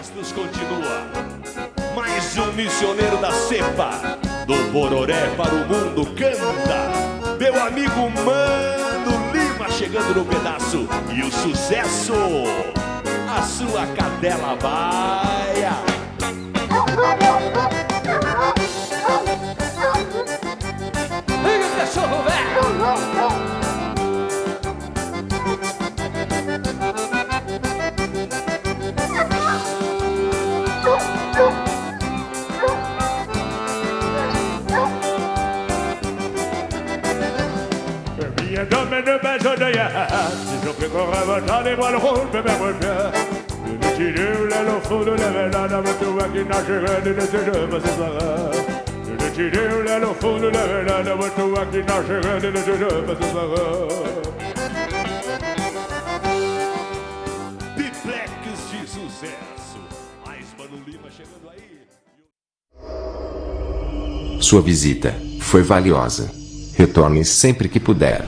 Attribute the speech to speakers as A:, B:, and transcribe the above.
A: Bastos continua. Mais um missioneiro da cepa, do Bororé para o mundo canta. Meu amigo Mano Lima chegando no pedaço. E o sucesso, a sua cadela baia.
B: Liga o cachorro, velho!
C: Domme de besonia, si je peux correr dans les voiles rouges, mais même bien. Le tiré, le fond de la velada, mais tu vois qu'il n'a jamais de jeu, mais c'est ça. Le tiré, le fond de la velada, mais tu vois qu'il n'a jamais de jeu, mais c'est ça.
A: Biplex de sucesso. Mais Mano Lima chegando aí.
D: Sua visita foi valiosa. Retorne sempre que puder.